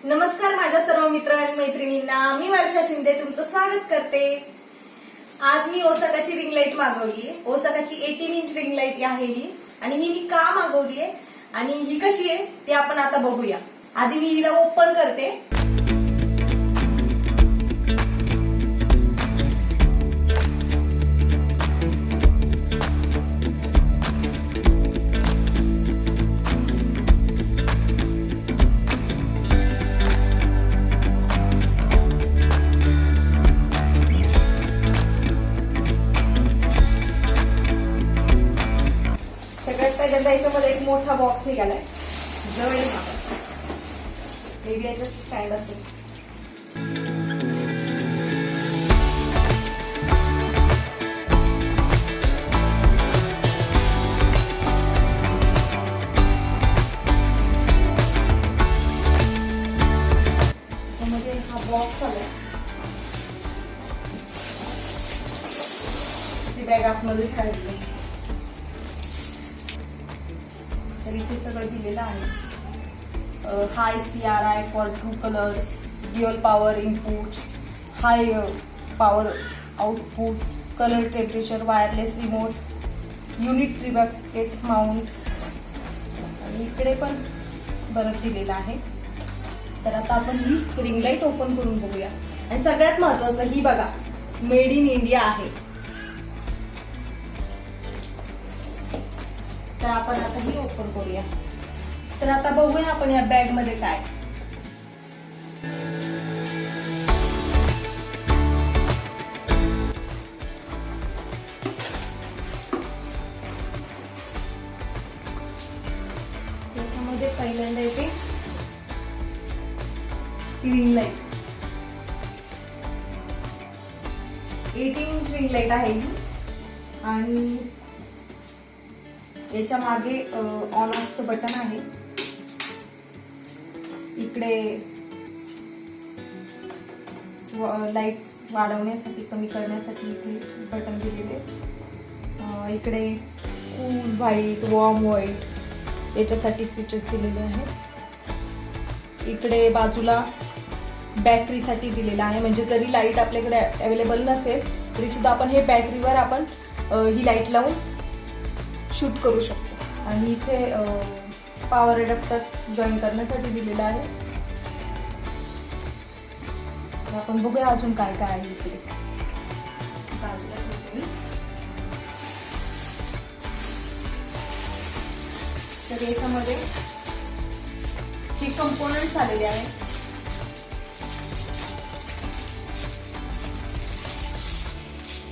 नमस्कार माझ्या सर्व मित्र आणि मैत्रिणींना, मी वर्षा शिंदे तुमचं स्वागत करते। आज मी ओसाकाची रिंग लाईट मागवली आहे। ओसाकाची 18 इंच रिंग लाईट आहे ही, आणि ही मी का मागवली आहे आणि ही कशी आहे ते आपण आता बघूया। आधी मी हिला ओपन करते। पहिल्यांदा याच्यामध्ये एक मोठा बॉक्स निघालाय, जवळ बेबी याच्यात स्टँड असेल। त्यामध्ये हा बॉक्स आलाय, जी बॅग आतमध्ये काढली। तर इथे सगळं दिलेलं आहे। High CRI for true colours, dual power inputs, high power output, colour temperature, wireless remote, unit ट्रिबॅकेट माउंट, आणि इकडे पण बरंच दिलेलं आहे। तर आता आपण ही रिंग लाईट ओपन करून बघूया। आणि सगळ्यात महत्वाचं ही बघा, मेड इन इंडिया आहे। तर आपण आता ही ओपन करूया। तर आता बघूया आपण या बॅग मध्ये काय। त्याच्यामध्ये पहिल्यांदा येते ring light, 18 inch ring light आहे ही, आणि याच्या मागे ऑन ऑफचं बटन आहे। इकडे लाईट्स वाढवण्यासाठी कमी करण्यासाठी इथे बटन दिलेले। इकडे कूल व्हाईट, वॉर्म व्हाईट याच्यासाठी स्विचेस दिलेले आहेत। इकडे बाजूला बॅटरीसाठी दिलेलं आहे, म्हणजे जरी लाईट आपल्याकडे अवेलेबल नसेल तरी सुद्धा आपण हे बॅटरीवर आपण ही लाईट लावून शूट करू शकतो। आणि इथे पॉवर अडॅप्टर जॉईन करण्यासाठी दिलेला आहे। आपण बघूया अजून काय काय आहे इकडे। बाजूला ठेवते मी। तर याच्यामध्ये हे कंपोनंट्स आलेले आहेत।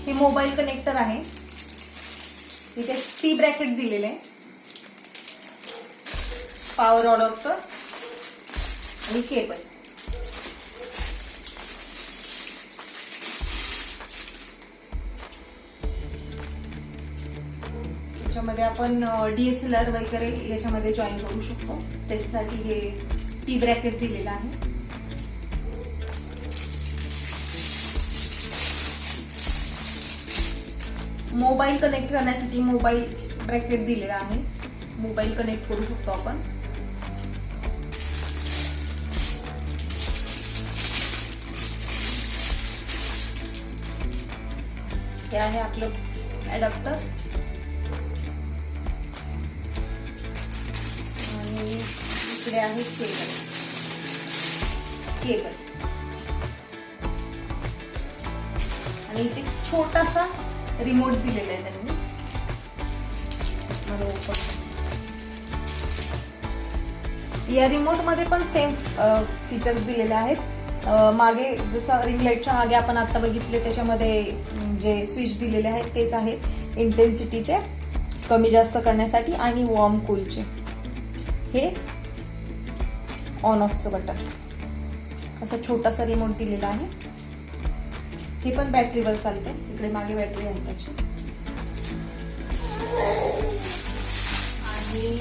हे मोबाईल कनेक्टर आहे। इथे टी ब्रॅकेट दिलेले आहे, पॉवर अडॅप्टर आणि केबल। त्याच्यामध्ये आपण DSLR वगैरे याच्यामध्ये जॉईन करू शकतो, त्याच्यासाठी हे टी ब्रॅकेट दिलेलं आहे। मोबाईल कनेक्ट करण्यासाठी मोबाईल ब्रॅकेट दिलेला आहे, मोबाईल कनेक्ट करू शकतो आपण। हे आहे आपलं अडॅप्टर, आणि इकडे आहे केबल, आणि इथे छोटासा रिमोट दिलेला आहे त्यांनी। या रिमोट मध्ये पण सेम फीचर्स दिलेले आहेत। मागे जसं रिंग लाईटच्या मागे आपण आता बघितले त्याच्यामध्ये जे स्विच दिलेले आहेत तेच आहेत, इंटेन्सिटीचे कमी जास्त करण्यासाठी आणि वॉर्म कूलचे। हे ऑन ऑफचं बटन, असा छोटासा रिमोट दिलेला आहे। हे पण बॅटरीवर चालते, इकडे मागे बॅटरी आहे त्याची। आणि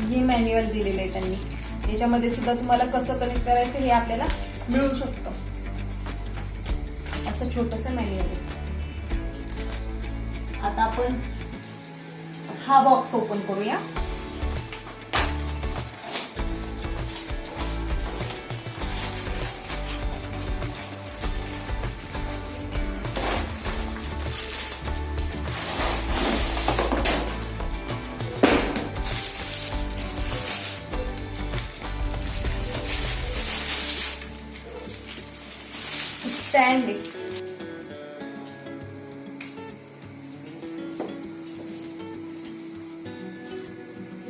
हे मॅन्युअल दिलेलं आहे त्यांनी, याच्यामध्ये सुद्धा तुम्हाला कसं कनेक्ट करायचं हे आपल्याला मिळू शकतं। असं छोटंसं मॅन्युअल आहे। आता आपण हा बॉक्स ओपन करूया। स्टँड आहे.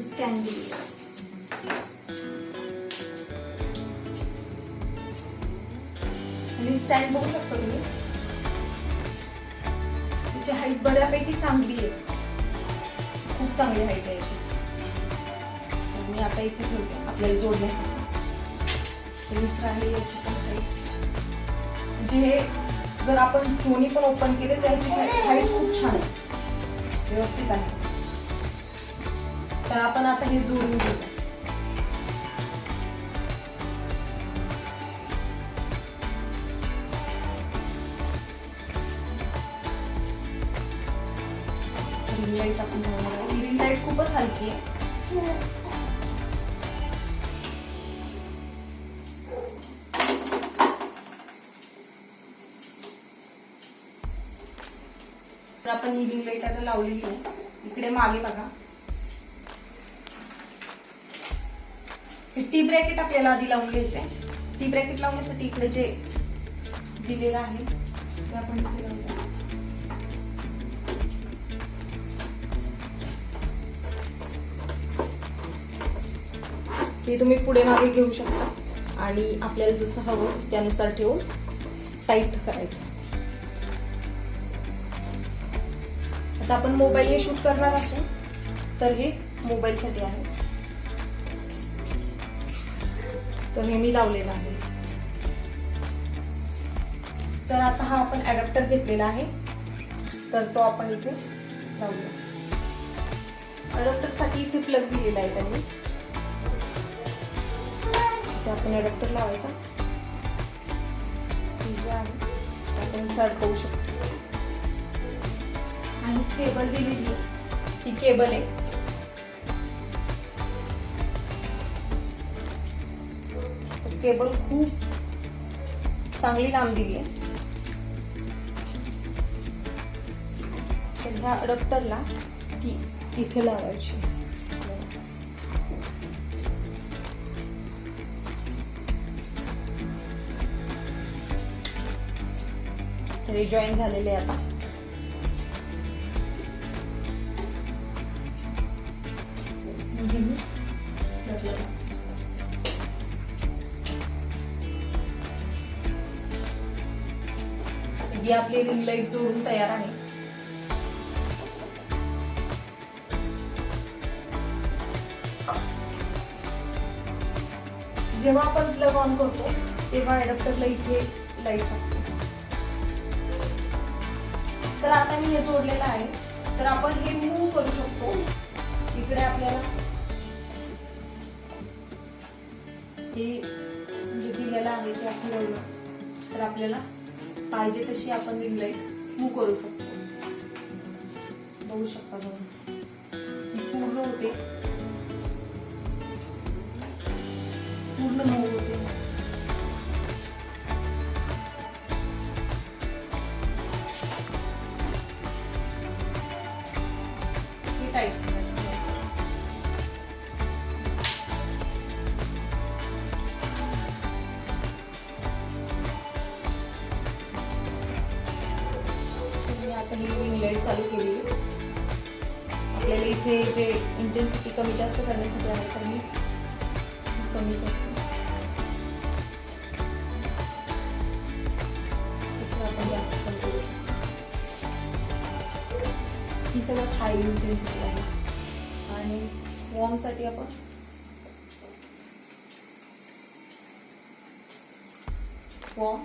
स्टँड आणि स्टँड बघू शकता तुम्ही, त्याची हाईट बऱ्यापैकी चांगली आहे, खूप चांगली हाईट आहे याची. मी आता इथे ठेवते आपल्याला जोडण्यासाठी. दुसरं आहे याची पण हाईट, म्हणजे हे जर आपण दोन्ही पण ओपन केले तर याची हाईट खूप छान आहे, व्यवस्थित आहे. तर आपण आता हे जोडून घेऊ. रिंग लाईट आपण लावणार आहे. ही रिंग लाईट खूपच हलकी आहे. तर आपण ही रिंग लाईट आता लावलेली आहे. इकडे मागे बघा, टी ब्रॅकेट आपल्याला आधी लावून घ्यायचंय. टी ब्रॅकेट लावण्यासाठी इकडे जे दिलेलं आहे ते आपण इथे लावूया. हे तुम्ही पुढे मागे घेऊ शकता आणि आपल्याला जसं हवं त्यानुसार ठेवून टाईट करायचं. आता आपण मोबाईलने शूट करणार असू तर हे मोबाईलसाठी आहे. तर हे मी लावलेलं आहे. तर आता हा आपण अडॅप्टर घेतलेला आहे, तर तो आपण इथे लावूया. अडॅप्टर साठी इथे प्लग दिलेला आहे त्यांनी, इथे आपण अडॅप्टर लावायचा. जे आहे ते आपण अडकवू शकतो. आणि केबल दिलेली आहे, ही केबल आहे. केबल खूप चांगली लांब दिली आहे. तर ह्या अडॅप्टरला ती इथे लावायची. तर जॉईन झालेले आता. ही आपली रिंग लाईट जोडून तयार आहे. जेव्हा आपण प्लग ऑन करतो तेव्हा अडॅप्टरला इथे लाईट लागते. तर आता मी हे जोडलेलं आहे, तर आपण हे मूव्ह करू शकतो. इकडे आपल्याला हे जे दिलेलं आहे ते आपण तर आपल्याला पाहिजे तशी आपण रिंग लाईट मूव्ह करू शकतो. बघू शकता बघा, ही पूर्ण होते, पूर्ण मूव्ह होते. हे टाईट ही रिंग लाईट चालू केली. आपल्याला इथे जे इंटेन्सिटी कमी जास्त करण्यासाठी आहे तर मी कमी करतो. तसं आपण जास्त कमी करू शकतो. ही सगळ्यात हाय इंटेन्सिटी आहे. आणि वॉर्म साठी आपण वॉर्म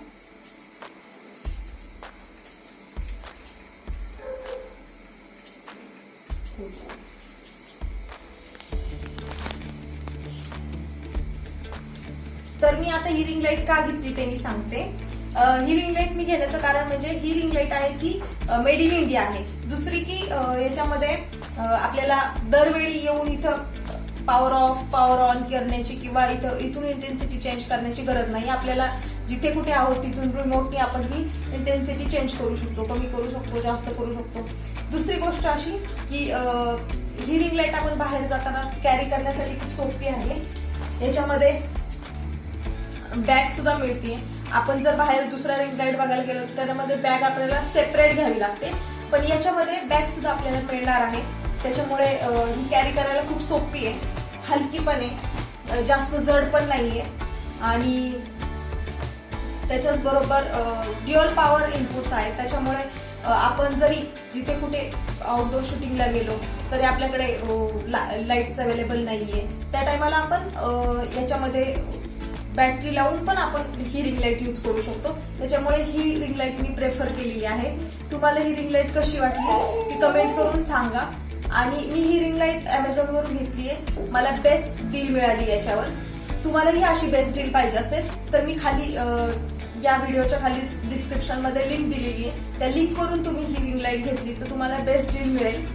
तर मी आता ही रिंग लाईट का घेतली ते मी सांगते. ही रिंग लाईट मी घेण्याचं कारण म्हणजे ही रिंग लाईट आहे ती मेड इन इंडिया आहे. दुसरी की याच्यामध्ये आपल्याला दरवेळी येऊन इथं पॉवर ऑफ पॉवर ऑन करण्याची किंवा इथून इंटेन्सिटी चेंज करण्याची गरज नाही. आपल्याला जिथे कुठे आहोत तिथून रिमोटली आपण ही इंटेन्सिटी चेंज करू शकतो, कमी करू शकतो, जास्त करू शकतो. दुसरी गोष्ट अशी की ही रिंग लाईट आपण बाहेर जाताना कॅरी करण्यासाठी खूप सोपी आहे. याच्यामध्ये बॅग सुद्धा मिळते आपण जर बाहेर दुसरा रिंग लाईट बघायला गेलो तर त्यामध्ये बॅग आपल्याला सेपरेट घ्यावी लागते, पण याच्यामध्ये बॅग सुद्धा आपल्याला मिळणार आहे. त्याच्यामुळे ही कॅरी करायला खूप सोपी आहे, हलकी पण आहे, जास्त जड पण नाहीये आणि त्याच्याच बरोबर ड्युअल पॉवर इनपुट्स आहेत. त्याच्यामुळे आपण जरी जिथे कुठे आउटडोर शूटिंगला गेलो तरी आपल्याकडे लाईट्स अवेलेबल नाहीये, त्या टायमाला आपण याच्यामध्ये बॅटरी लावून पण आपण ही रिंग लाईट यूज करू शकतो. त्याच्यामुळे ही रिंग लाईट मी प्रेफर केलेली आहे. तुम्हाला ही रिंग लाईट कशी वाटली ती कमेंट करून सांगा. आणि मी ही रिंग लाईट अमेझॉनवरून घेतली आहे, मला बेस्ट डील मिळाली याच्यावर. तुम्हालाही अशी बेस्ट डील पाहिजे असेल तर मी खाली या व्हिडिओच्या खाली डिस्क्रिप्शन मध्ये लिंक दिलेली आहे, त्या लिंक करून तुम्ही ही रिंग लाईट घेतली तर तुम्हाला बेस्ट डील मिळेल.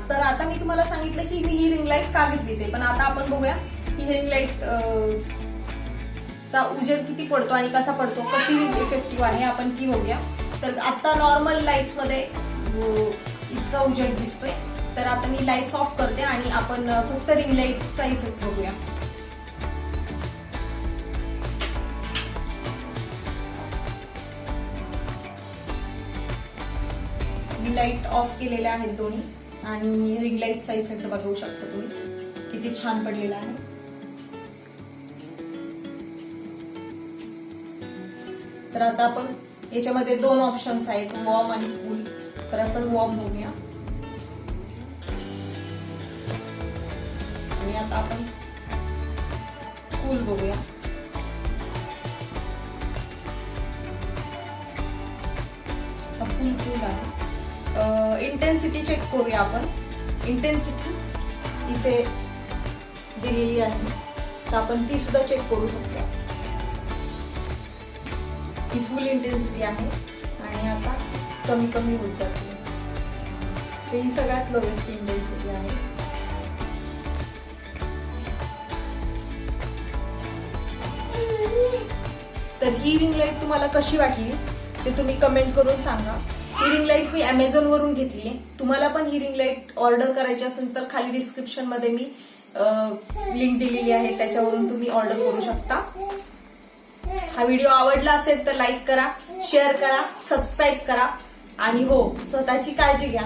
तर आता मी तुम्हाला सांगितलं की मी ही रिंग लाईट का घेतली ते, पण आता आपण बघूया ही रिंग लाईट चा उजेड किती पडतो आणि कसा पडतो, कशी इफेक्टिव्ह आहे आपण ती बघूया. तर आता नॉर्मल लाईट्स मध्ये इतका उजेड दिसतोय, तर आता मी लाईट्स ऑफ करते आणि आपण फक्त रिंग लाईटचा इफेक्ट बघूया. लाईट ऑफ केलेल्या आहेत दोन्ही आणि रिंग लाईटचा इफेक्ट बघू शकता तुम्ही किती छान पडलेला आहे. तर आता आपण याच्यामध्ये दोन ऑप्शन्स आहेत, वॉर्म आणि कूल. तर आपण वॉर्म बघूया आणि आता आपण कूल बघूया. फुल कूल आहे. इंटेन्सिटी चेक करूया आपण. इंटेन्सिटी इथे दिलेली आहे, तर आपण ती सुद्धा चेक करू शकतो. ही फुल इंटेन्सिटी आहे आणि आता कमी कमी होत जाते, तर ही सगळ्यात लोएस्ट इंटेन्सिटी आहे. तर ही रिंग लाईट तुम्हाला कशी वाटली ते तुम्ही कमेंट करून सांगा. ही रिंग लाईट मी अमेझॉन वरून घेतली आहे. तुम्हाला पण ही रिंग लाईट ऑर्डर करायची असेल तर खाली डिस्क्रिप्शन मध्ये मी लिंक दिलेली आहे, त्याच्यावरून तुम्ही ऑर्डर करू शकता. हा व्हिडिओ आवडला असेल तर लाईक करा, शेअर करा, सबस्क्राईब करा आणि हो, स्वतःची काळजी घ्या.